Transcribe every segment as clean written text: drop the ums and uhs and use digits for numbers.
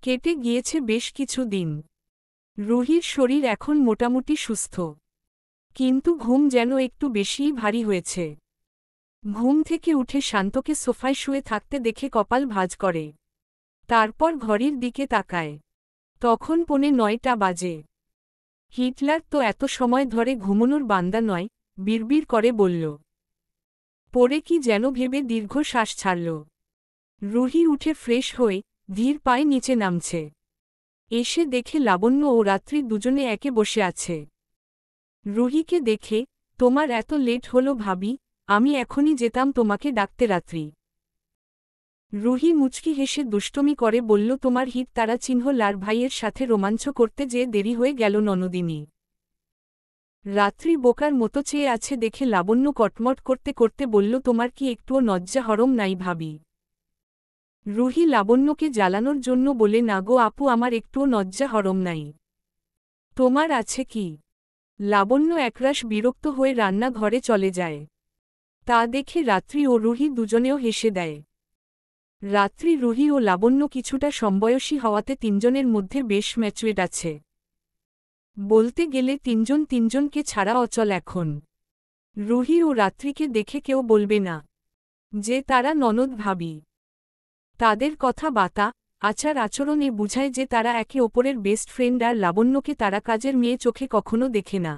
কেটে গিয়েছে বেশ কিছু দিন। রুহির শরীর এখন মোটামুটি সুস্থ, কিন্তু ঘুম যেন একটু বেশিই ভারী হয়েছে। ঘুম থেকে উঠে শান্তকে সোফায় শুয়ে থাকতে দেখে কপাল ভাঁজ করে। তারপর ঘড়ির দিকে তাকায়। তখন 9:45 বাজে। হিটলার তো এত সময় ধরে ঘুমনোর বান্দা নয়, বিড়বিড় করে বলল। পরে কি যেন ভেবে দীর্ঘ শ্বাস ছাড়ল। রুহি উঠে ফ্রেশ হয়ে ধীর পায়ে নিচে নামছে। এসে দেখে লাবণ্য ও রাত্রি দুজনে একে বসে আছে। রুহিকে দেখে, তোমার এত লেট হলো ভাবি, আমি এখনই যেতাম তোমাকে ডাকতে। রাত্রি রুহি মুচকি হেসে দুষ্টমি করে বলল, তোমার হিট তারা চিহ্ন লার ভাইয়ের সাথে রোমাঞ্চ করতে যেয়ে দেরি হয়ে গেল ননদিনী। রাত্রি বোকার মতো চেয়ে আছে দেখে লাবণ্য কটমট করতে করতে বলল, তোমার কি একটুও লজ্জা হরম নাই ভাবি? রুহি লাবণ্যকে জ্বালানোর জন্য বলে, না গো আপু, আমার একটুও লজ্জা হরম নাই। তোমার আছে কি? লাবণ্য একরাশ বিরক্ত হয়ে রান্নাঘরে চলে যায়। তা দেখে রাত্রি ও রুহি দুজনেও হেসে দেয়। রাত্রি, রুহি ও লাবণ্য কিছুটা সমবয়সী হওয়াতে তিনজনের মধ্যে বেশ ম্যাচুয়েট আছে। বলতে গেলে তিনজন তিনজনকে ছাড়া অচল এখন। রুহি ও রাত্রিকে দেখে কেউ বলবে না যে তারা ননদ ভাবি। তাদের কথা বাতা, আচার আচরণে বুঝায় যে তারা একে অপরের বেস্ট ফ্রেন্ড, আর লাবণ্যকে তারা কাজের মেয়ে চোখে কখনো দেখে না।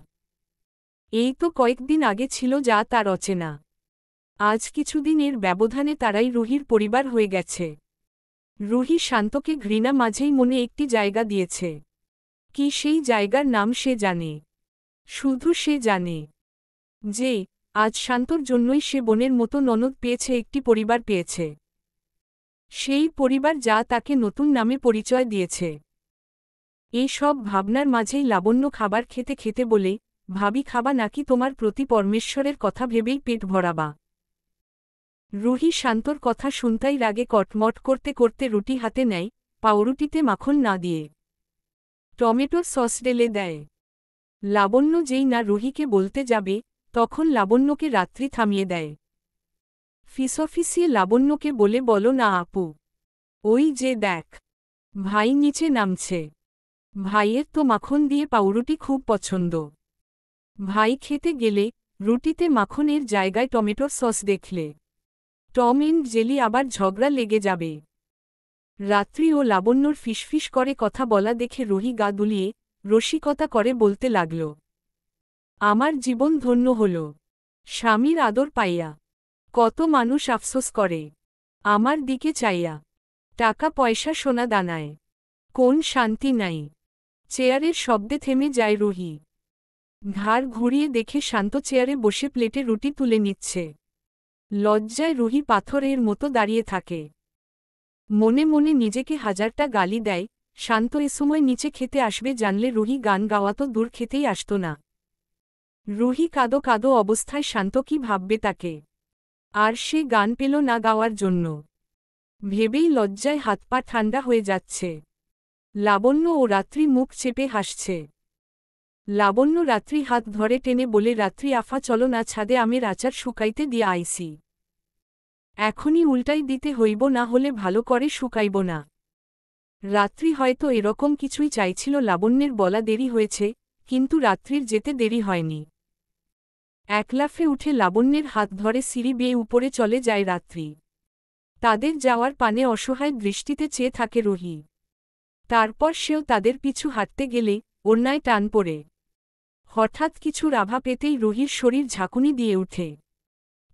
এই তো কয়েকদিন আগে ছিল যা তার অচেনা। আজ কিছুদিনের ব্যবধানে তারাই রুহির পরিবার হয়ে গেছে। রুহি শান্তকে ঘৃণা মাঝেই মনে একটি জায়গা দিয়েছে। কি সেই জায়গার নাম সে জানে। শুধু সে জানে যে আজ শান্তর জন্যই সে বোনের মতো ননদ পেয়েছে, একটি পরিবার পেয়েছে। সেই পরিবার যা তাকে নতুন নামে পরিচয় দিয়েছে। এই সব ভাবনার মাঝেই লাবণ্য খাবার খেতে খেতে বলে, ভাবি খাবা নাকি তোমার প্রতি পরমেশ্বরের কথা ভেবেই পেট ভরাবা? রুহি শান্তর কথা শুনতাই রাগে কটমট করতে করতে রুটি হাতে নেয়, পাউরুটিতে মাখন না দিয়ে টমেটোর সস ঢেলে দেয়। লাবণ্য যেই না রুহিকে বলতে যাবে, তখন লাবণ্যকে রাত্রি থামিয়ে দেয়। ফিসফিসিয়ে লাবণ্যকে বলে, বলো না আপু, ওই যে দেখ ভাই নিচে নামছে। ভাইয়ের তো মাখন দিয়ে পাউরুটি খুব পছন্দ। ভাই খেতে গেলে রুটিতে মাখনের জায়গায় টমেটোর সস দেখলে টম এন্ড জেলি আবার ঝগড়া লেগে যাবে। রাত্রি ও লাবণ্যর ফিসফিস করে কথা বলা দেখে রুহি গা দুলিয়ে রসিকতা করে বলতে লাগল, আমার জীবন ধন্য হল স্বামীর আদর পাইয়া। কত মানুষ আফসোস করে আমার দিকে চাইয়া। টাকা পয়সা সোনা দানায় কোন শান্তি নাই। চেয়ারের শব্দে থেমে যায় রুহি। ঘাড় ঘুরিয়ে দেখে শান্ত চেয়ারে বসে প্লেটে রুটি তুলে নিচ্ছে। লজ্জায় রুহি পাথরের মতো দাঁড়িয়ে থাকে। মনে মনে নিজেকে হাজারটা গালি দেয়। শান্ত এ সময় নিচে খেতে আসবে জানলে রুহি গান গাওয়া তো দূর খেতেই আসত না। রুহি কাঁদো কাঁদো অবস্থায় শান্ত কি ভাববে তাকে, আর সে গান পেল না গাওয়ার জন্য। ভেবেই লজ্জায় হাত পা ঠান্ডা হয়ে যাচ্ছে। লাবণ্য ও রাত্রি মুখ চেপে হাসছে। লাবণ্য রাত্রি হাত ধরে টেনে বলে, রাত্রি আফা চলো না ছাদে আমের আচার শুকাইতে দিয়ে আইসি। এখনই উল্টাই দিতে হইব, না হলে ভালো করে শুকাইব না। রাত্রি হয়তো এরকম কিছুই চাইছিল। লাবণ্যের বলা দেরি হয়েছে, কিন্তু রাত্রির যেতে দেরি হয়নি। এক লাফে উঠে লাবণ্যের হাত ধরে সিঁড়ি বেয়ে উপরে চলে যায় রাত্রি। তাদের যাওয়ার পানে অসহায় দৃষ্টিতে চেয়ে থাকে রুহি। তারপর সেও তাদের পিছু হাঁটতে গেলে ওড়নায় টান পড়ে হঠাৎ কিছুর আভা পেতেই রুহির শরীর ঝাঁকুনি দিয়ে উঠে।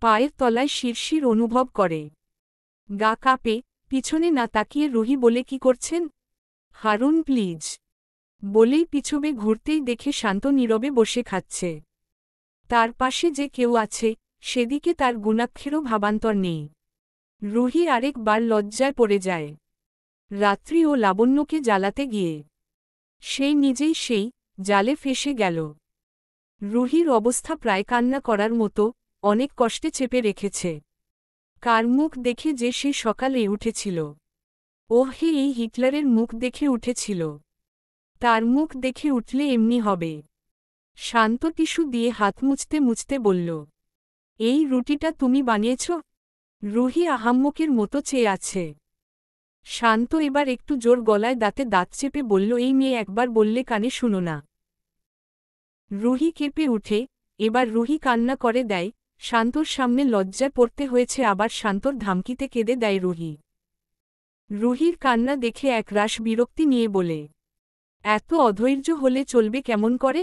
পায়ের তলায় শিরশির অনুভব করে। গা কাঁপে। পিছনে না তাকিয়ে রুহি বলে, কি করছেন? হারুন প্লিজ। বলেই পিছবে ঘুরতেই দেখে শান্ত নীরবে বসে খাচ্ছে। তার পাশে যে কেউ আছে সেদিকে তার গুণাক্ষেরও ভাবান্তর নেই। রুহি আরেকবার লজ্জায় পড়ে যায়। রাত্রি ও লাবণ্যকে জ্বালাতে গিয়ে সেই নিজেই সেই জালে ফেসে গেল। রুহির অবস্থা প্রায় কান্না করার মতো, অনেক কষ্টে চেপে রেখেছে। কার মুখ দেখে যে সে সকালে উঠেছিল? ওহ হে, এই হিটলারের মুখ দেখে উঠেছিল। তার মুখ দেখে উঠলে এমনি হবে। শান্ত টিস্যু দিয়ে হাত মুছতে মুছতে বলল, এই রুটিটা তুমি বানিয়েছ? রুহি আহাম্মকের মতো চেয়ে আছে। শান্ত এবার একটু জোর গলায় দাঁতে দাঁত চেপে বলল, এই মেয়ে একবার বললে কানে শুনো না। রুহি কেঁপে উঠে, এবার রুহি কান্না করে দেয়। শান্তর সামনে লজ্জায় পড়তে হয়েছে, আবার শান্তর ধমকিতে কেঁদে দেয় রুহি। রুহির কান্না দেখে একরাশ বিরক্তি নিয়ে বলে, এত অধৈর্য হলে চলবে কেমন করে?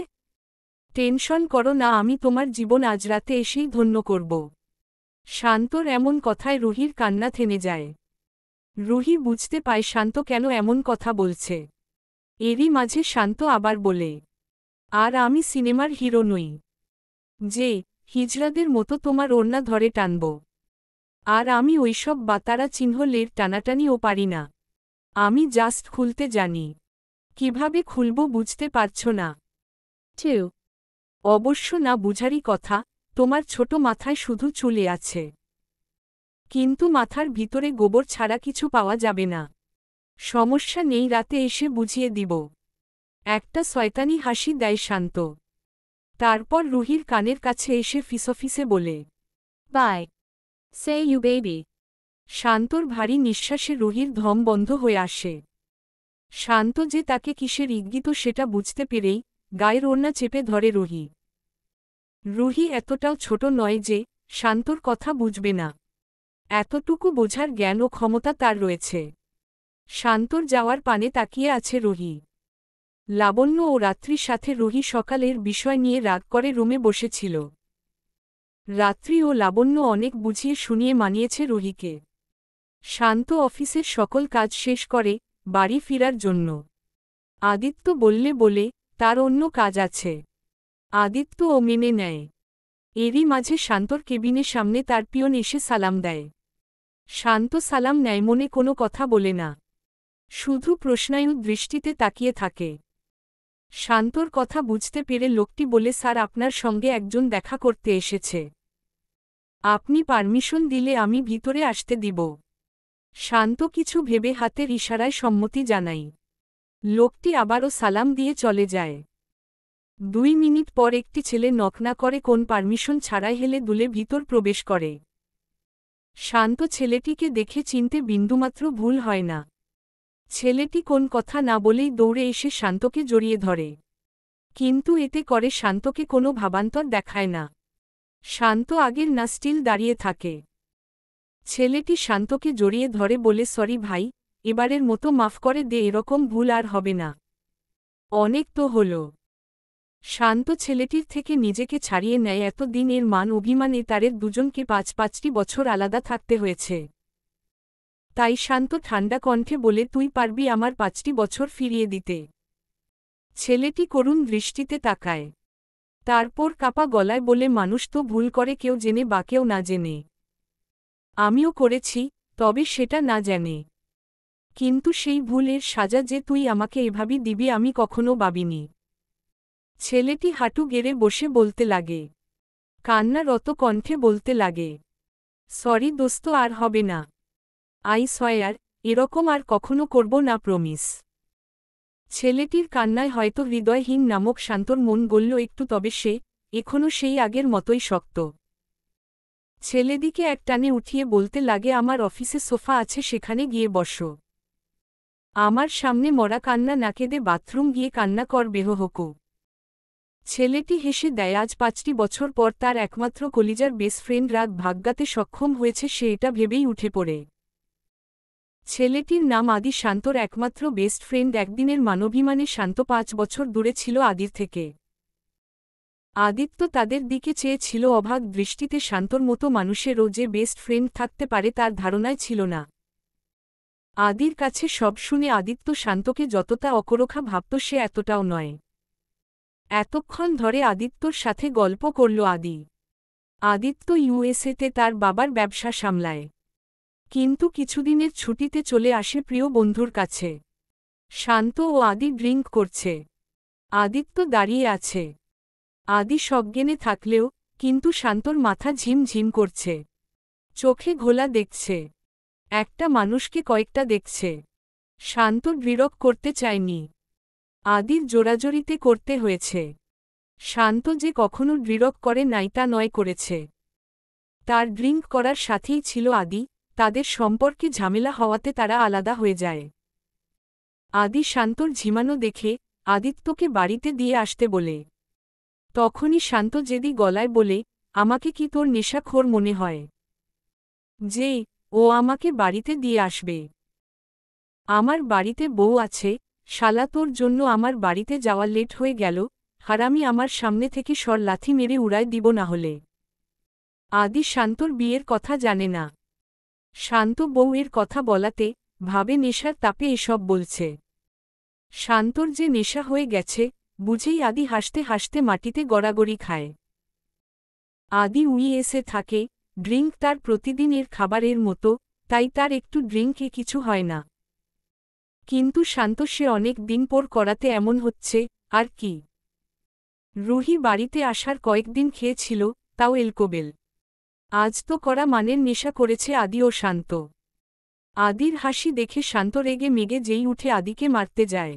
টেনশন করো না, আমি তোমার জীবন আজ রাতে এসেই ধন্য করব। শান্তর এমন কথায় রুহির কান্না থেমে যায়। রুহি বুঝতে পায় শান্ত কেন এমন কথা বলছে। এরই মাঝে শান্ত আবার বলে, আর আমি সিনেমার হিরো নই যে হিজড়াদের মতো তোমার ওড়না ধরে টানব। আর আমি ওইসব বাতারা চিহ্নের টানাটানিও পারি না। আমি জাস্ট খুলতে জানি। কিভাবে খুলব বুঝতে পারছ না? চেও অবশ্য না বুঝারই কথা, তোমার ছোট মাথায় শুধু চুলে আছে, কিন্তু মাথার ভিতরে গোবর ছাড়া কিছু পাওয়া যাবে না। সমস্যা নেই, রাতে এসে বুঝিয়ে দিব। একটা শয়তানি হাসি দেয় শান্ত। তারপর রুহির কানের কাছে এসে ফিসফিসে বলে, বাই, সে ইউ বেবি। শান্তর ভারী নিঃশ্বাসে রুহির ধম বন্ধ হয়ে আসে। শান্ত যে তাকে কিসের ইঙ্গিত সেটা বুঝতে পেরেই গায়ের ওড়না চেপে ধরে রুহি। রুহি এতটাও ছোট নয় যে শান্তর কথা বুঝবে না। এতটুকু বোঝার জ্ঞান ও ক্ষমতা তার রয়েছে। শান্তর যাওয়ার পানে তাকিয়ে আছে রুহি। লাবণ্য ও রাত্রির সাথে রুহি সকালের বিষয় নিয়ে রাগ করে রুমে বসেছিল। রাত্রি ও লাবণ্য অনেক বুঝিয়ে শুনিয়ে মানিয়েছে রুহিকে। শান্ত অফিসের সকল কাজ শেষ করে বাড়ি ফিরার জন্য। আদিত্য বলে তার অন্য কাজ আছে। আদিত্য ও মেনে নেয়। এরই মাঝে শান্তর কেবিনের সামনে তার পিয়ন এসে সালাম দেয়। শান্ত সালাম নেয়, মনে কোনো কথা বলে না, শুধু প্রশ্নায়ু দৃষ্টিতে তাকিয়ে থাকে। শান্তর কথা বুঝতে পেরে লোকটি বলে, স্যার আপনার সঙ্গে একজন দেখা করতে এসেছে। আপনি পারমিশন দিলে আমি ভিতরে আসতে দিব। শান্ত কিছু ভেবে হাতের ইশারায় সম্মতি জানাই। লোকটি আবারও সালাম দিয়ে চলে যায়। 2 মিনিট পর একটি ছেলে নক না করে কোন পারমিশন ছাড়াই হেলে দুলে ভিতর প্রবেশ করে। শান্ত ছেলেটিকে দেখে চিনতে বিন্দুমাত্র ভুল হয় না। ছেলেটি কোন কথা না বলেই দৌড়ে এসে শান্তকে জড়িয়ে ধরে, কিন্তু এতে করে শান্তকে কোনো ভাবান্তর দেখায় না। শান্ত আগের না স্টিল দাঁড়িয়ে থাকে। ছেলেটি শান্তকে জড়িয়ে ধরে বলে, সরি ভাই, এবারের মতো মাফ করে দে, এরকম ভুল আর হবে না। অনেক তো হল। শান্ত ছেলেটির থেকে নিজেকে ছাড়িয়ে নেয়। এতদিন এর মান অভিমানে তাদের দুজনকে 5-5টি বছর আলাদা থাকতে হয়েছে। তাই শান্ত ঠান্ডা কণ্ঠে বলে, তুই পারবি আমার 5টি বছর ফিরিয়ে দিতে? ছেলেটি করুণ দৃষ্টিতে তাকায়। তারপর কাপা গলায় বলে, মানুষ তো ভুল করে, কেউ জেনে বা কেউ না জেনে। আমিও করেছি, তবে সেটা না জানে। কিন্তু সেই ভুলের সাজা যে তুই আমাকে এভাবেই দিবি আমি কখনো ভাবিনি। ছেলেটি হাঁটু গেড়ে বসে বলতে লাগে, কান্নারত কণ্ঠে বলতে লাগে, সরি দোস্ত, আর হবে না। আই সোয়ার, এরকম আর কখনো করব না, প্রমিস। ছেলেটির কান্নায় হয়তো হৃদয়হীন নামক শান্তর মন গলল একটু, তবে সে এখনও সেই আগের মতোই শক্ত। ছেলেদিকে এক টানে উঠিয়ে বলতে লাগে, আমার অফিসে সোফা আছে, সেখানে গিয়ে বসো। আমার সামনে মরা কান্না না কেঁদে বাথরুম গিয়ে কান্না কর বেহহকু। ছেলেটি হেসে দেয়। আজ 5টি বছর পর তার একমাত্র কলিজার বেস্ট ফ্রেন্ড রাত ভাগ্যাতে সক্ষম হয়েছে, সে এটা ভেবেই উঠে পড়ে। ছেলেটির নাম আদি। শান্তর একমাত্র বেস্ট ফ্রেন্ড। একদিনের মানবিমানে শান্ত 5 বছর দূরে ছিল আদির থেকে। আদিত্য তাদের দিকে চেয়েছিল অভাগ দৃষ্টিতে। শান্তর মতো মানুষেরও যে বেস্ট ফ্রেন্ড থাকতে পারে তার ধারণায় ছিল না। আদির কাছে সব শুনে আদিত্য শান্তকে যতটা অকরোখা ভাবত সে এতটাও নয়। এতক্ষণ ধরে আদিত্যর সাথে গল্প করল আদি। আদিত্য ইউএসএতে তার বাবার ব্যবসা সামলায়, কিন্তু কিছুদিনের ছুটিতে চলে আসে প্রিয় বন্ধুর কাছে। শান্ত ও আদি ড্রিঙ্ক করছে। আদিত্য দাঁড়িয়ে আছে। আদি সজ্ঞানে থাকলেও কিন্তু শান্তর মাথা ঝিমঝিম করছে। চোখে ঘোলা দেখছে। একটা মানুষকে কয়েকটা দেখছে। শান্ত ড্রিরক করতে চায়নি, আদির জোরাজোরিতে করতে হয়েছে। শান্ত যে কখনো ড্রিরক করে নাই তা নয়, করেছে। তার ড্রিঙ্ক করার সাথেই ছিল আদি, তাদের সম্পর্কে ঝামেলা হওয়াতে তারা আলাদা হয়ে যায়। আদি শান্তর ঝিমানো দেখে আদিত্যকে বাড়িতে দিয়ে আসতে বলে। তখনই শান্ত জেদি গলায় বলে, আমাকে কি তোর নেশাখোর মনে হয় যে ও আমাকে বাড়িতে দিয়ে আসবে? আমার বাড়িতে বউ আছে, শালা তোর জন্য আমার বাড়িতে যাওয়া লেট হয়ে গেল, হারামি আমার সামনে থেকে সর লাথি মেরে উড়ায় দিব না হলে। আদি শান্তর বিয়ের কথা জানে না। শান্ত বউয়ের কথা বলাতে ভাবে নেশার তাপে এসব বলছে। শান্তর যে নেশা হয়ে গেছে বুঝেই আদি হাসতে হাসতে মাটিতে গড়াগড়ি খায়। আদি ইউএসএ থাকে, ড্রিঙ্ক তার প্রতিদিনের খাবারের মতো, তাই তার একটু ড্রিঙ্কে কিছু হয় না। কিন্তু শান্ত সে অনেক দিন পর করাতে এমন হচ্ছে, আর কি। রুহি বাড়িতে আসার কয়েকদিন খেয়েছিল, তাও এলকোবেল। আজ তো করা মানের নেশা করেছে আদি ও শান্ত। আদির হাসি দেখে শান্ত রেগে মেগে যেই উঠে আদিকে মারতে যায়।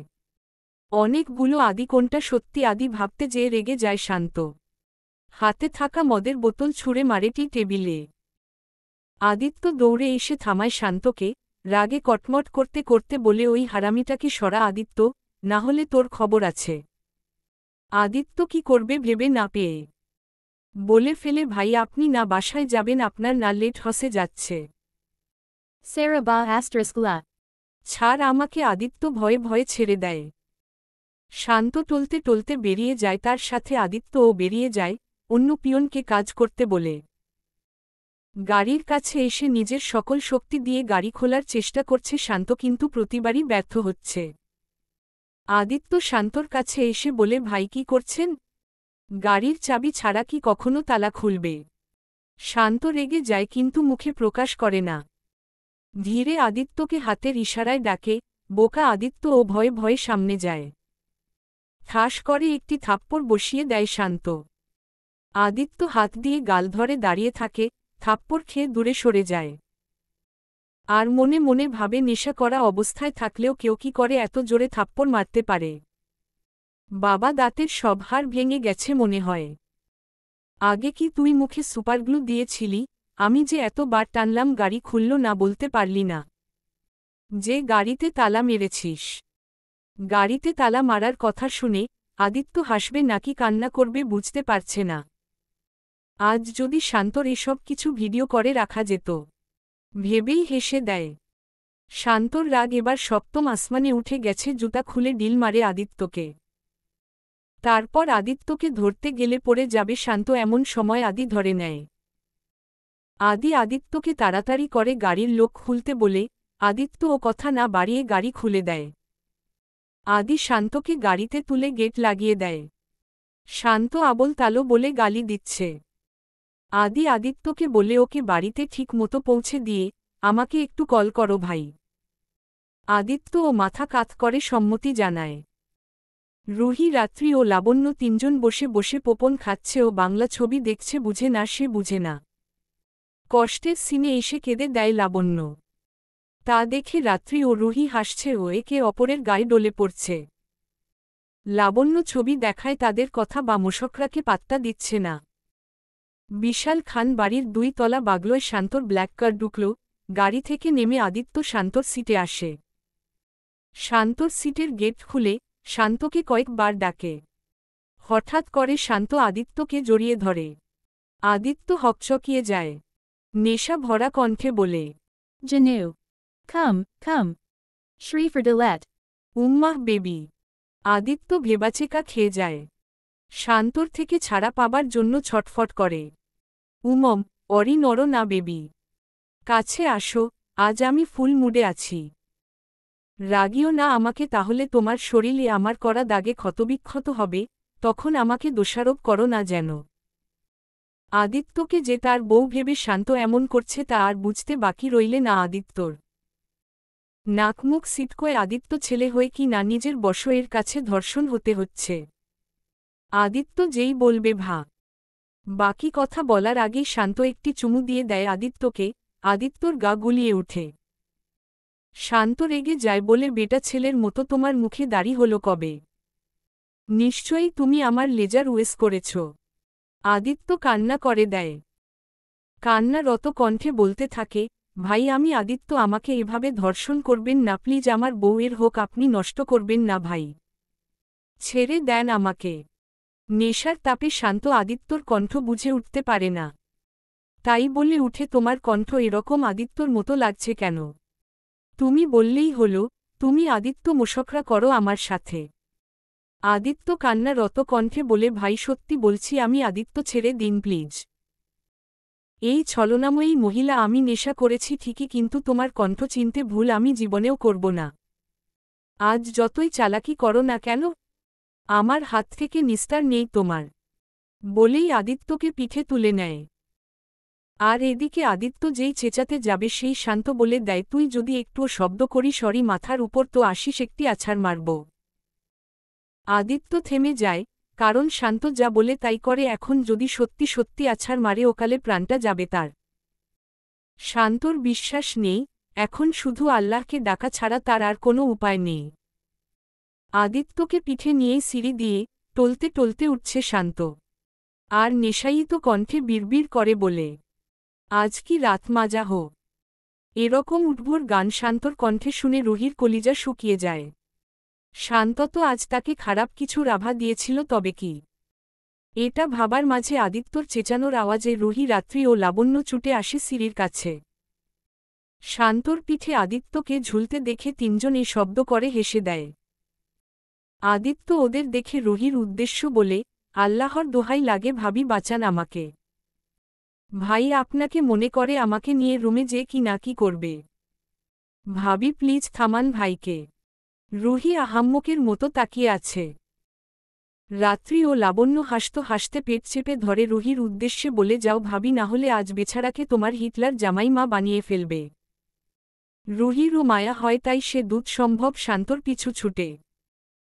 অনেকগুলো আদি কোনটা সত্যি আদি ভাবতে যেয়ে রেগে যায় শান্ত। হাতে থাকা মদের বোতল ছুঁড়ে মারে টেবিলে। আদিত্য দৌড়ে এসে থামায় শান্তকে, রাগে কটমট করতে করতে বলে ওই হারামিটাকে সরা আদিত্য, না হলে তোর খবর আছে। আদিত্য কি করবে ভেবে না পেয়ে বলে ফেলে, ভাই আপনি না বাসায় যাবেন, আপনার না লেট হসে যাচ্ছে। Sarah ba asterisk la. ছাড় আমাকে। আদিত্য ভয়ে ভয়ে ছেড়ে দেয়। শান্ত টলতে টলতে বেরিয়ে যায়, তার সাথে আদিত্যও বেরিয়ে যায়, অন্য পিয়নকে কাজ করতে বলে। গাড়ির কাছে এসে নিজের সকল শক্তি দিয়ে গাড়ি খোলার চেষ্টা করছে শান্ত, কিন্তু প্রতিবারই ব্যর্থ হচ্ছে। আদিত্য শান্তর কাছে এসে বলে, ভাই কি করছেন? গাড়ির চাবি ছাড়া কি কখনো তালা খুলবে? শান্ত রেগে যায় কিন্তু মুখে প্রকাশ করে না। ধীরে আদিত্যকে হাতের ইশারায় ডাকে, বোকা আদিত্য ও ভয়ে ভয়ে সামনে যায়। ঠাস করে একটি থাপ্পড় বসিয়ে দেয় শান্ত। আদিত্য হাত দিয়ে গাল ধরে দাঁড়িয়ে থাকে, থাপ্পড় খেয়ে দূরে সরে যায়। আর মনে মনে ভাবে, নেশা করা অবস্থায় থাকলেও কেউ কি করে এত জোরে থাপ্পড় মারতে পারে? বাবা দাঁতের সব হাড় ভেঙে গেছে মনে হয়। আগে কি তুই মুখে সুপারগ্লু দিয়েছিলি? আমি যে এত বার টানলাম গাড়ি খুলল না, বলতে পারলি না যে গাড়িতে তালা মেরেছিস? গাড়িতে তালা মারার কথা শুনে আদিত্য হাসবে নাকি কান্না করবে বুঝতে পারছে না। আজ যদি শান্তর এসব কিছু ভিডিও করে রাখা যেত ভেবেই হেসে দেয়। শান্তর রাগ এবার সপ্তম আসমানে উঠে গেছে, জুতা খুলে ডিল মারে আদিত্যকে। তারপর আদিত্যকে ধরতে গেলে পড়ে যাবে শান্ত, এমন সময় আদি ধরে নেয়। আদি আদিত্যকে তাড়াতাড়ি করে গাড়ির লোক খুলতে বলে, আদিত্য ও কথা না বাড়িয়ে গাড়ি খুলে দেয়। আদি শান্তকে গাড়িতে তুলে গেট লাগিয়ে দেয়। শান্ত আবল তালো বলে গালি দিচ্ছে। আদি আদিত্যকে বলে, ওকে বাড়িতে ঠিক মতো পৌঁছে দিয়ে আমাকে একটু কল করো ভাই। আদিত্য ও মাথা কাত করে সম্মতি জানায়। রুহি, রাত্রি ও লাবণ্য তিনজন বসে বসে পোপন খাচ্ছে ও বাংলা ছবি দেখছে। বুঝে না সে বুঝে না। কষ্টের সিনে এসে কেঁদে দেয় লাবণ্য। তা দেখে রাত্রি ও রুহি হাসছে ও একে অপরের গায়ে ডলে পড়ছে। লাবণ্য ছবি দেখায় তাদের কথা বা মোশকরাকে পাত্তা দিচ্ছে না। বিশাল খান বাড়ির 2 তলা বাগলোয় শান্তর ব্ল্যাক কার ঢুকল। গাড়ি থেকে নেমে আদিত্য শান্তর সিটে আসে। শান্তর সিটের গেট খুলে শান্তকে কয়েকবার ডাকে। হঠাৎ করে শান্ত আদিত্যকে জড়িয়ে ধরে। আদিত্য হকচকিয়ে যায়। নেশা ভরা কণ্ঠে বলে, Janu. Come. Shri for Dilette. উম্মাহ বেবি। আদিত্য ভেবাচেকা খেয়ে যায়। শান্তর থেকে ছাড়া পাবার জন্য ছটফট করে। উমম, অরি নর না বেবি। কাছে আসো, আজ আমি ফুল মুডে আছি। রাগিও না আমাকে, তাহলে তোমার শরীরে আমার করা দাগে ক্ষতবিক্ষত হবে, তখন আমাকে দোষারোপ করো না যেন। আদিত্যকে যে তার বউ ভেবে শান্ত এমন করছে তা আর বুঝতে বাকি রইলে না আদিত্যর। নাকমুখ সিটকোয় আদিত্য ছেলে হয়ে কি না নিজের বশয়ের কাছে ধর্ষণ হতে হচ্ছে। আদিত্য যেই বলবে ভা বাকি কথা বলার আগেই শান্ত একটি চুমু দিয়ে দেয় আদিত্যকে। আদিত্যর গা গুলিয়ে ওঠে। শান্ত রেগে যায় বলে, বেটা ছেলের মতো তোমার মুখে দাড়ি হলো কবে? নিশ্চয়ই তুমি আমার লেজার ওয়েস করেছ। আদিত্য কান্না করে দেয়। কান্নারত কণ্ঠে বলতে থাকে, ভাই আমি আদিত্য, আমাকে এভাবে ধর্ষণ করবেন না প্লিজ, আমার বউয়ের হোক, আপনি নষ্ট করবেন না ভাই, ছেড়ে দেন আমাকে। নেশার তাপে শান্ত আদিত্যর কণ্ঠ বুঝে উঠতে পারে না। তাই বলে উঠে, তোমার কণ্ঠ এরকম আদিত্যর মতো লাগছে কেন? তুমি বললেই হলো, তুমি আদিত্য মোশকরা করো আমার সাথে। আদিত্য কান্নারত কণ্ঠে বলে, ভাই সত্যি বলছি, আমি আদিত্য, ছেড়ে দিন প্লিজ। এই ছলনাময়ী মহিলা, আমি নেশা করেছি ঠিকই, কিন্তু তোমার কণ্ঠ চিনতে ভুল আমি জীবনেও করব না। আজ যতই চালাকি করো না কেন, আমার হাত থেকে নিস্তার নেই তোমার। বলেই আদিত্যকে পিঠে তুলে নেয়। আর এদিকে আদিত্য যেই চেঁচাতে যাবে সেই শান্ত বলে দেয়, তুই যদি একটুও শব্দ করি সরি মাথার উপর তো আসিস একটি আছাড় মারব। আদিত্য থেমে যায়, কারণ শান্ত যা বলে তাই করে, এখন যদি সত্যি সত্যি আছাড় মারে ওকালে প্রাণটা যাবে তার। শান্তর বিশ্বাস নেই, এখন শুধু আল্লাহকে ডাকা ছাড়া তার আর কোনো উপায় নেই। আদিত্যকে পিঠে নিয়েই সিঁড়ি দিয়ে টলতে টলতে উঠছে শান্ত। আর নেশায়িত কণ্ঠে বিড়বিড় করে বলে, আজ কি রাত মাজা হো। এরকম উদ্ভর গান শান্তর কণ্ঠে শুনে রুহির কলিজা শুকিয়ে যায়। শান্ত তো আজ তাকে খারাপ কিছুর আভা দিয়েছিল, তবে কি? এটা ভাবার মাঝে আদিত্যর চেঁচানোর আওয়াজে রুহি, রাত্রি ও লাবণ্য ছুটে আসে সিঁড়ির কাছে। শান্তর পিঠে আদিত্যকে ঝুলতে দেখে তিনজন এ শব্দ করে হেসে দেয়। আদিত্য ওদের দেখে রুহির উদ্দেশ্য বলে, আল্লাহর দোহাই লাগে ভাবি, বাঁচান আমাকে। ভাই আপনাকে মনে করে আমাকে নিয়ে রুমে যে কি না কি করবে। ভাবি প্লিজ থামান ভাইকে। রুহি আহাম্মকের মতো তাকিয়ে আছে। রাত্রি ও লাবণ্য হাসতে হাসতে পেট চেপে ধরে রুহির উদ্দেশ্যে বলে, যাও ভাবি, না হলে আজ বেছারাকে তোমার হিটলার জামাই মা বানিয়ে ফেলবে। রুহিরও মায়া হয়, তাই সে দুধ সম্ভব শান্তর পিছু ছুটে।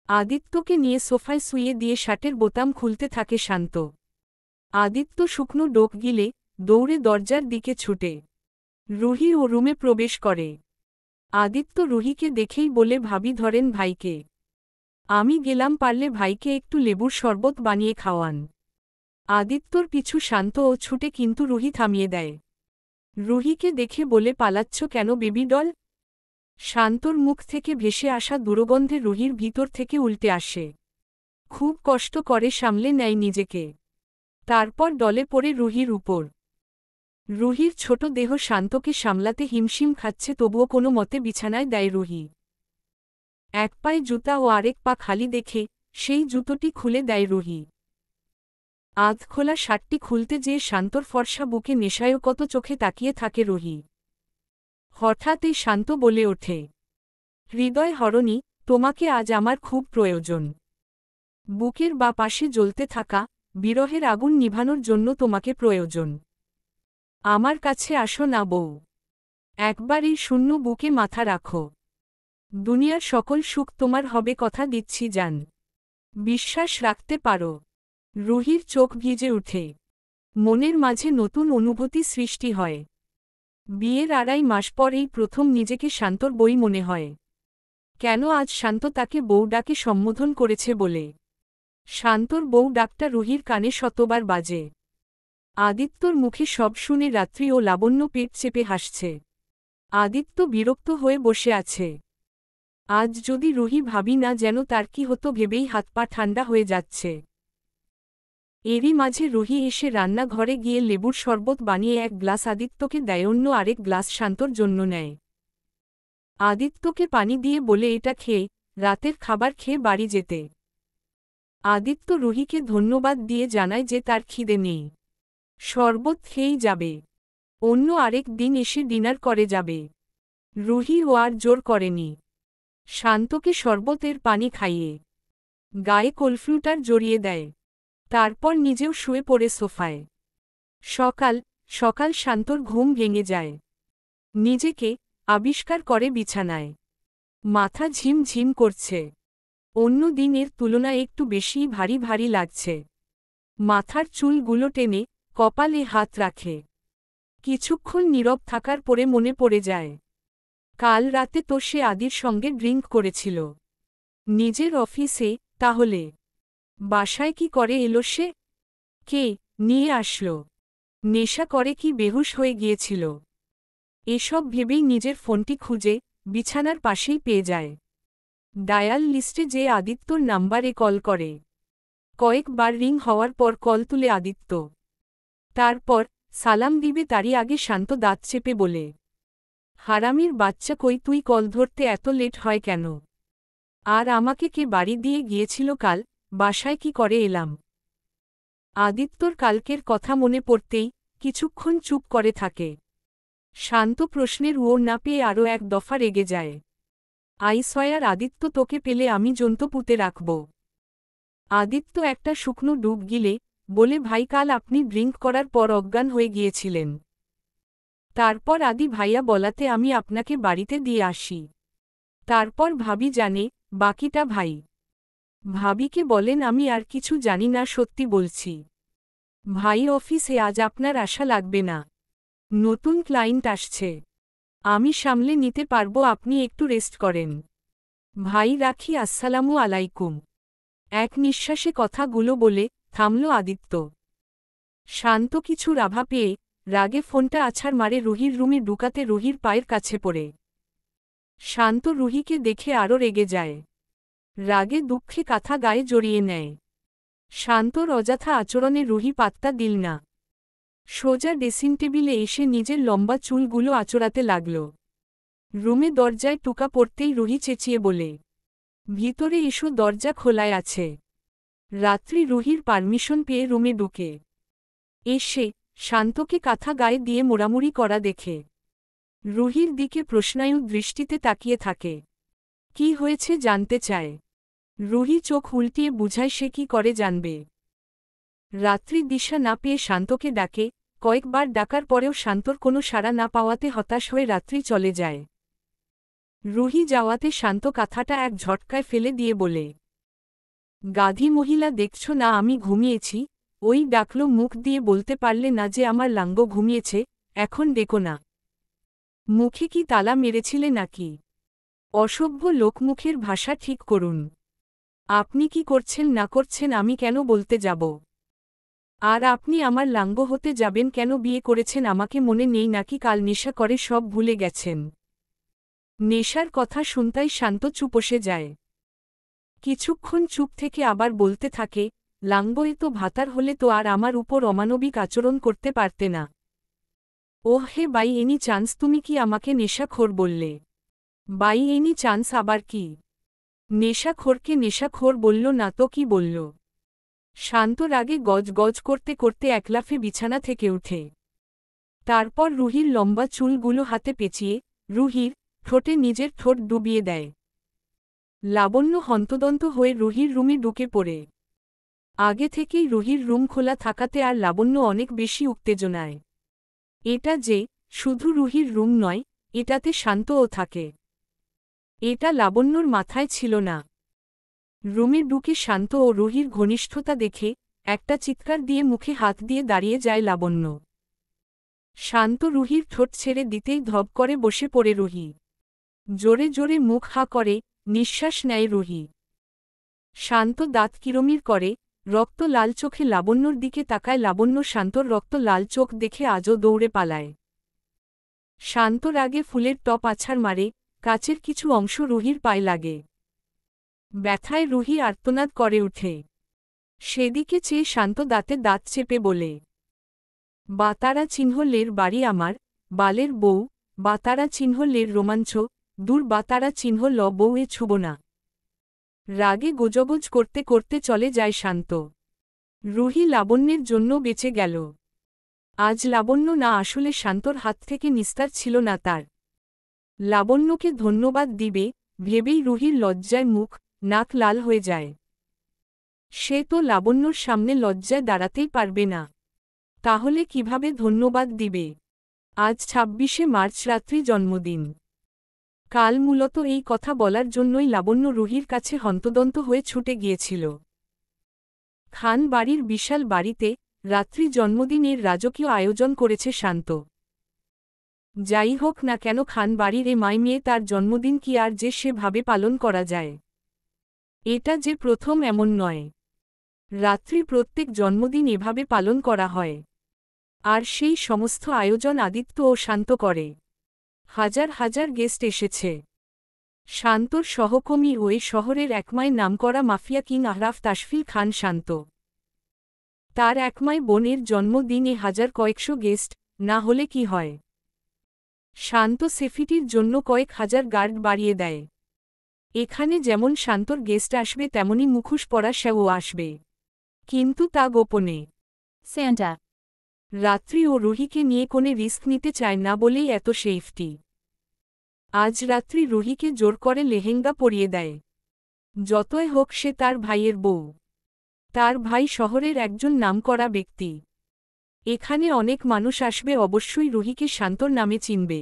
আদিত্যকে নিয়ে সোফায় শুইয়ে দিয়ে শার্টের বোতাম খুলতে থাকে শান্ত। আদিত্য শুকনো ডোক গিলে দৌড়ে দরজার দিকে ছুটে রুহি ও রুমে প্রবেশ করে। আদিত্য রুহিকে দেখেই বলে, ভাবি ধরেন ভাইকে। আমি গেলাম, পারলে ভাইকে একটু লেবুর শরবত বানিয়ে খাওয়ান। আদিত্যর পিছু শান্ত ও ছুটে, কিন্তু রুহি থামিয়ে দেয়। রুহিকে দেখে বলে, পালাচ্ছ কেন বেবি ডল? শান্তর মুখ থেকে ভেসে আসা দুর্গন্ধে রুহির ভিতর থেকে উল্টে আসে। খুব কষ্ট করে সামলে নেয় নিজেকে। তারপর ডলে পড়ে রুহির উপর। রুহির ছোট দেহ শান্তকে সামলাতে হিমশিম খাচ্ছে, তবুও কোনো মতে বিছানায় দেয় রুহি। এক পায়ে জুতা ও আরেক পা খালি দেখে সেই জুতোটি খুলে দেয় রুহি। আধখোলা শার্টটি খুলতে যেয়ে শান্তর ফর্সা বুকে নেশায় কত চোখে তাকিয়ে থাকে রুহি। হঠাৎ এই শান্ত বলে ওঠে, হৃদয় হরণী, তোমাকে আজ আমার খুব প্রয়োজন। বুকের বা পাশে জ্বলতে থাকা বিরহের আগুন নিভানোর জন্য তোমাকে প্রয়োজন। আমার কাছে আসো না বউ। একবার এই শূন্য বুকে মাথা রাখো। দুনিয়ার সকল সুখ তোমার হবে, কথা দিচ্ছি জান। বিশ্বাস রাখতে পারো। রুহির চোখ ভিজে উঠে। মনের মাঝে নতুন অনুভূতি সৃষ্টি হয়। বিয়ের 2.5 মাস পর এই প্রথম নিজেকে শান্তর বই মনে হয়। কেন আজ শান্ত তাকে বউ ডাকে সম্বোধন করেছে বলে। শান্তর বউ ডাকটা রুহির কানে শতবার বাজে। আদিত্যর মুখে সব শুনে রাত্রি ও লাবণ্য পেট চেপে হাসছে। আদিত্য বিরক্ত হয়ে বসে আছে। আজ যদি রুহি ভাবি না যেন তার কি হতো ভেবেই হাত পা ঠান্ডা হয়ে যাচ্ছে। এরই মাঝে রুহি এসে রান্নাঘরে গিয়ে লেবুর শরবত বানিয়ে এক গ্লাস আদিত্যকে দেয়, অন্য আরেক গ্লাস শান্তর জন্য নেয়। আদিত্যকে পানি দিয়ে বলে, এটা খেয়ে রাতের খাবার খেয়ে বাড়ি যেতে। আদিত্য রুহিকে ধন্যবাদ দিয়ে জানায় যে তার খিদে নেই, শরবত খেয়েই যাবে। অন্য আরেক দিন এসে ডিনার করে যাবে। রুহি ও আর জোর করেনি। শান্তকে শরবতের পানি খাইয়ে গায়ে কলফ্লুটার জড়িয়ে দেয়। তারপর নিজেও শুয়ে পড়ে সোফায়। সকাল সকাল শান্তর ঘুম ভেঙে যায়। নিজেকে আবিষ্কার করে বিছানায়। মাথা ঝিম ঝিম করছে। অন্য দিনের তুলনায় একটু বেশিই ভারী ভারী লাগছে। মাথার চুলগুলো টেনে কপালে হাত রাখে। কিছুক্ষণ নীরব থাকার পরে মনে পড়ে যায়, কাল রাতে তো সে আদির সঙ্গে ড্রিঙ্ক করেছিল। নিজের অফিসে, তাহলে বাসায় কি করে এলো সে? কে নিয়ে আসলো? নেশা করে কি বেহুশ হয়ে গিয়েছিল? এসব ভেবেই নিজের ফোনটি খুঁজে বিছানার পাশেই পেয়ে যায়। ডায়াল লিস্টে যে আদিত্যর নাম্বারে কল করে। কয়েকবার রিং হওয়ার পর কল তুলে আদিত্য। তারপর সালাম দিবে তারই আগে শান্ত দাঁত চেপে বলে, হারামির বাচ্চা কই, তুই কল ধরতে এত লেট হয় কেন? আর আমাকে কে বাড়ি দিয়ে গিয়েছিল কাল, বাসায় কি করে এলাম? আদিত্যর কালকের কথা মনে পড়তেই কিছুক্ষণ চুপ করে থাকে। শান্ত প্রশ্নের উড় না পেয়ে আরও এক দফা রেগে যায়। আইসওয়ার আদিত্য, তোকে পেলে আমি জন্তু পুঁতে রাখব। আদিত্য একটা শুকনো ডুব গিলে বলে, ভাই কাল আপনি ড্রিঙ্ক করার পর অজ্ঞান হয়ে গিয়েছিলেন। তারপর আদি ভাইয়া বলাতে আমি আপনাকে বাড়িতে দিয়ে আসি। তারপর ভাবি জানে বাকিটা। ভাই ভাবিকে বলেন আমি আর কিছু জানি না, সত্যি বলছি। ভাই অফিসে আজ আপনার আশা লাগবে না, নতুন ক্লায়েন্ট আসছে, আমি সামলে নিতে পারবো, আপনি একটু রেস্ট করেন। ভাই রাখি, আসসালামু আলাইকুম। এক নিঃশ্বাসে কথাগুলো বলে থামল আদিত্য। শান্ত কিছু রাভা পেয়ে রাগে ফোনটা আছাড় মারে রুহির রুমে ঢুকাতে রুহির পায়ের কাছে পড়ে। শান্ত রুহিকে দেখে আরও রেগে যায়। রাগে দুঃখে কাঁথা গায়ে জড়িয়ে নেয়। শান্তর অযথা আচরণে রুহি পাত্তা দিল না। সোজা ড্রেসিং টেবিলে এসে নিজের লম্বা চুলগুলো আঁচড়াতে লাগল। রুমে দরজায় টুকা পড়তেই রুহি চেঁচিয়ে বলে, ভিতরে এসো, দরজা খোলায় আছে। রাত্রি রুহির পারমিশন পেয়ে রুমে ঢুকে এসে শান্তকে কাঁথা গায়ে দিয়ে মোড়ামুড়ি করা দেখে রুহির দিকে প্রশ্নায়ু দৃষ্টিতে তাকিয়ে থাকে। কি হয়েছে জানতে চায়। রুহি চোখ উল্টিয়ে বুঝায় সে কি করে জানবে। রাত্রি দিশা না পেয়ে শান্তকে ডাকে, কয়েকবার ডাকার পরেও শান্তর কোনো সাড়া না পাওয়াতে হতাশ হয়ে রাত্রি চলে যায়। রুহি যাওয়াতে শান্ত কাঁথাটা এক ঝটকায় ফেলে দিয়ে বলে, গাধী মহিলা, দেখছ না আমি ঘুমিয়েছি? ওই ডাকল, মুখ দিয়ে বলতে পারলে না যে আমার লাঙ্গ ঘুমিয়েছে? এখন ডেকো না। মুখে কি তালা মেরেছিলে নাকি? অসভ্য লোকমুখের ভাষা ঠিক করুন। আপনি কি করছেন না করছেন আমি কেন বলতে যাব? আর আপনি আমার লাঙ্গ হতে যাবেন কেন? বিয়ে করেছেন আমাকে, মনে নেই নাকি? কাল নেশা করে সব ভুলে গেছেন? নেশার কথা শুনতাই শান্ত চুপসে যায়। কিছুক্ষণ চুপ থেকে আবার বলতে থাকে, লাঙ্গ এ তো ভাতার হলে তো আর আমার উপর অমানবিক আচরণ করতে পারতে না। ওহ হে বাই এনি চান্স, তুমি কি আমাকে নেশাখোর বললে? বাই এনি চান্স আবার কি? নেশাখোরকে নেশাখোর বলল না তো কি বলল? শান্ত রাগে গজ গজ করতে করতে একলাফে বিছানা থেকে উঠে। তারপর রুহির লম্বা চুলগুলো হাতে পেঁচিয়ে রুহির ঠোঁটে নিজের ঠোঁট ডুবিয়ে দেয়। লাবণ্য হন্তদন্ত হয়ে রুহির রুমে ঢুকে পড়ে। আগে থেকেই রুহির রুম খোলা থাকাতে আর লাবণ্য অনেক বেশি উত্তেজনায়। এটা যে শুধু রুহির রুম নয়, এটাতে শান্তও থাকে। এটা লাবণ্যর মাথায় ছিল না। রুমে ঢুকে শান্ত ও রুহির ঘনিষ্ঠতা দেখে একটা চিৎকার দিয়ে মুখে হাত দিয়ে দাঁড়িয়ে যায় লাবণ্য। শান্ত রুহির ঠোঁট ছেড়ে দিতেই ধপ করে বসে পড়ে রুহি। জোরে জোরে মুখ হা করে নিঃশ্বাস নেয় রুহি। শান্ত দাঁত কিরমির করে রক্ত লাল চোখে লাবণ্যর দিকে তাকায়। লাবণ্য শান্তর রক্ত লাল চোখ দেখে আজও দৌড়ে পালায়। শান্ত রাগে ফুলের টপ আছাড় মারে, কাচের কিছু অংশ রুহির পায়ে লাগে। ব্যথায় রুহি আর্তনাদ করে উঠে। সেদিকে চেয়ে শান্ত দাঁতে দাঁত চেপে বলে, বাতারা চিহ্ন লের বাড়ি আমার, বালের বউ, বাতারা চিহ্ন লের রোমাঞ্চ, দূর বাতারা চিহ্ন ল বউ, এ ছুব না। রাগে গোজগোজ করতে করতে চলে যায় শান্ত। রুহি লাবণ্যের জন্য বেঁচে গেল। আজ লাবণ্য না আসলে শান্তর হাত থেকে নিস্তার ছিল না তার। লাবণ্যকে ধন্যবাদ দিবে ভেবেই রুহির লজ্জায় মুখ নাক লাল হয়ে যায়। সে তো লাবণ্যর সামনে লজ্জায় দাঁড়াতেই পারবে না, তাহলে কিভাবে ধন্যবাদ দিবে? আজ ২৬শে মার্চ, রাত্রি জন্মদিন। কাল মূলত এই কথা বলার জন্যই লাবণ্য রুহির কাছে হন্তদন্ত হয়ে ছুটে গিয়েছিল। খান বাড়ির বিশাল বাড়িতে রাত্রি জন্মদিনের রাজকীয় আয়োজন করেছে শান্ত। যাই হোক না কেন, খান বাড়ির এ মেয়ে তার জন্মদিন কি আর যে সেভাবে পালন করা যায়? এটা যে প্রথম এমন নয়। রাত্রি প্রত্যেক জন্মদিন এভাবে পালন করা হয়। আর সেই সমস্ত আয়োজন আদিত্য ও শান্ত করে। হাজার হাজার গেস্ট এসেছে। শান্তর সহকর্মী ওই শহরের একমায় নামকরা মাফিয়া কিং আহরাফ তাশফিল খান শান্ত। তার একমায় বোনের জন্মদিনে হাজার কয়েকশো গেস্ট, না হলে কি হয়। শান্ত সেফটির জন্য কয়েক হাজার গার্ড বাড়িয়ে দেয়। এখানে যেমন শান্তর গেস্ট আসবে তেমনি মুখোশ পরা সেও আসবে, কিন্তু তা গোপনে। Santa. রাত্রি ও রুহিকে নিয়ে কোনো রিস্ক নিতে চায় না বলেই এত সেফটি। আজ রাত্রি রুহিকে জোর করে লেহেঙ্গা পরিয়ে দেয়। যতই হোক সে তার ভাইয়ের বউ। তার ভাই শহরের একজন নামকরা ব্যক্তি। এখানে অনেক মানুষ আসবে, অবশ্যই রুহিকে শান্তর নামে চিনবে।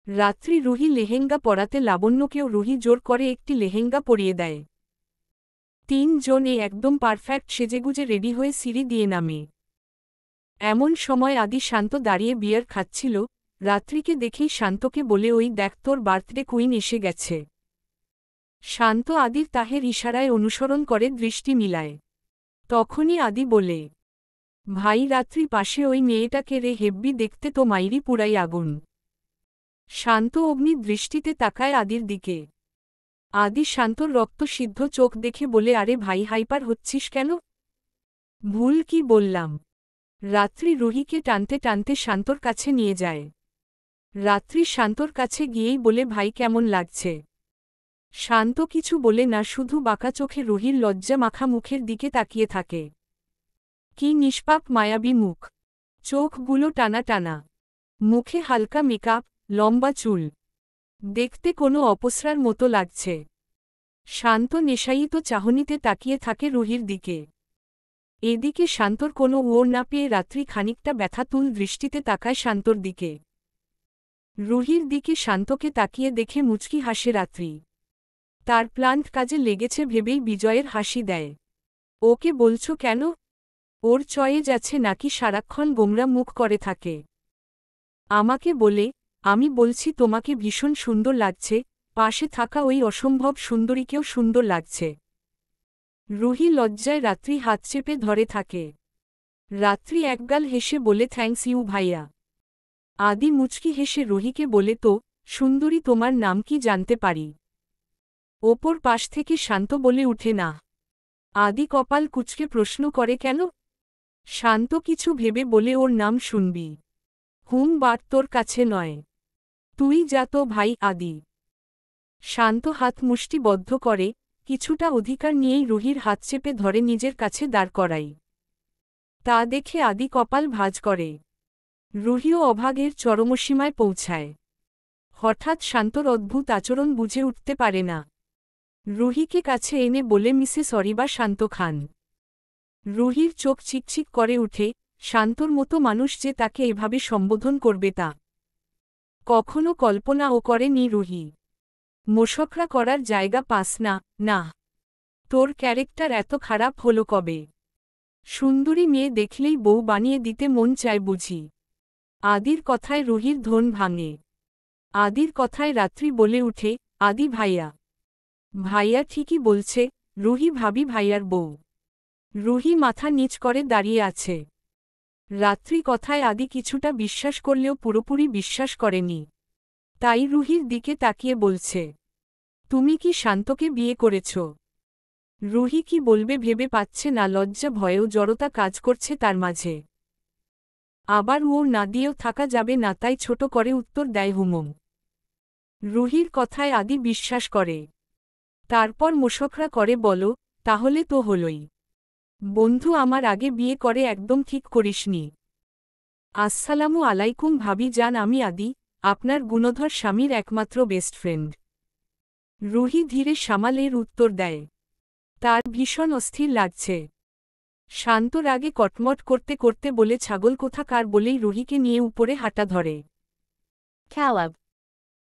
রাত্রি রুহি লেহেঙ্গা পরাতে লাবণ্যকেও রুহি জোর করে একটি লেহেঙ্গা পরিয়ে দেয়। তিনজনে একদম পারফেক্ট সেজেগুজে রেডি হয়ে সিঁড়ি দিয়ে নামে। এমন সময় আদি শান্ত দাঁড়িয়ে বিয়ার খাচ্ছিল। রাত্রিকে দেখেই শান্তকে বলে, ওই দেখ তোর বার্থডে কুইন এসে গেছে। শান্ত আদির তাহের ইশারায় অনুসরণ করে দৃষ্টি মিলায়। তখনই আদি বলে, ভাই রাত্রি পাশে ওই মেয়েটাকে রে, হেব্বি দেখতে তো, মাইরি পুরাই আগুন। শান্ত অগ্নি দৃষ্টিতে তাকায় আদির দিকে। আদি শান্তর রক্তসিদ্ধ চোখ দেখে বলে, আরে ভাই হাইপার হচ্ছিস কেন? ভুল কি বললাম? রাত্রি রুহিকে টানতে টানতে শান্তর কাছে নিয়ে যায়। রাত্রি শান্তর কাছে গিয়েই বলে, ভাই কেমন লাগছে? শান্ত কিছু বলে না, শুধু বাঁকা চোখে রুহির লজ্জা মাখা মুখের দিকে তাকিয়ে থাকে। কি নিষ্পাপ মায়াবী মুখ, চোখগুলো টানা টানা, মুখে হালকা মেকআপ, লম্বা চুল, দেখতে কোনো অপসরার মতো লাগছে। শান্ত নেশায়িত চাহনিতে তাকিয়ে থাকে রুহির দিকে। এদিকে শান্তর কোনো ওর না পেয়ে রাত্রি খানিকটা ব্যথাতুল দৃষ্টিতে তাকায় শান্তর দিকে। রুহির দিকে শান্তকে তাকিয়ে দেখে মুচকি হাসে রাত্রি। তার প্ল্যান্ট কাজে লেগেছে ভেবেই বিজয়ের হাসি দেয়। ওকে বলছো কেন? ওর চয়েজ আছে নাকি সারাক্ষণ গোমরা মুখ করে থাকে? আমাকে বলে, আমি বলছি তোমাকে ভীষণ সুন্দর লাগছে, পাশে থাকা ওই অসম্ভব সুন্দরীকেও সুন্দর লাগছে। রুহি লজ্জায় রাত্রি হাত চেপে ধরে থাকে। রাত্রি একগাল হেসে বলে, থ্যাঙ্কস ইউ ভাইয়া। আদি মুচকি হেসে রুহিকে বলে, তো সুন্দরী তোমার নাম কি জানতে পারি? ওপর পাশ থেকে শান্ত বলে উঠে, না। আদি কপাল কুঁচকে প্রশ্ন করে, কেন? শান্ত কিছু ভেবে বলে, ওর নাম শুনবি? বাট তোর কাছে নয়, তুই যা তো ভাই। আদি শান্ত হাত মুষ্টিবদ্ধ করে, কিছুটা অধিকার নিয়েই রুহির হাত চেপে ধরে নিজের কাছে দাঁড় করাই। তা দেখে আদি কপাল ভাঁজ করে। রুহিও অভাগের চরমসীমায় পৌঁছায়। হঠাৎ শান্তর অদ্ভুত আচরণ বুঝে উঠতে পারে না। রুহিকে কাছে এনে বলে, মিসেস অরিবা শান্ত খান। রুহির চোখ চিকচিক করে উঠে। শান্তর মতো মানুষ যে তাকে এভাবে সম্বোধন করবে তা কখনো কল্পনাও করেনি রুহি। মোশকরা করার জায়গা পাস না? না। তোর ক্যারেক্টার এত খারাপ হলো কবে? সুন্দরী মেয়ে দেখলেই বউ বানিয়ে দিতে মন চায় বুঝি? আদির কথায় রুহির ধন ভাঙে। আদির কথায় রাত্রি বলে উঠে, আদি ভাইয়া। ভাইয়া ঠিকই বলছে, রুহি ভাবি ভাইয়ার বউ। রুহি মাথা নিচ করে দাঁড়িয়ে আছে। রাত্রি কথায় আদি কিছুটা বিশ্বাস করলেও পুরোপুরি বিশ্বাস করেনি। তাই রুহির দিকে তাকিয়ে বলছে, তুমি কি শান্তকে বিয়ে করেছ? রুহি কি বলবে ভেবে পাচ্ছে না, লজ্জা ভয়েও জড়তা কাজ করছে তার মাঝে। আবার ও না দিয়েও থাকা যাবে না, তাই ছোট করে উত্তর দেয় হুমম। রুহির কথায় আদি বিশ্বাস করে। তারপর মোশকরা করে, বলো তাহলে তো হলই। বন্ধু আমার আগে বিয়ে করে একদম ঠিক করিসনি। আসসালামু আলাইকুম ভাবি জান, আমি আদি, আপনার গুণধর স্বামীর একমাত্র বেস্ট ফ্রেন্ড। রুহি ধীরে সামালের উত্তর দেয়। তার ভীষণ অস্থির লাগছে। শান্ত রাগে কটমট করতে করতে বলে, ছাগল কোথাকার বলেই রুহিকে নিয়ে উপরে হাঁটা ধরে। Caleb.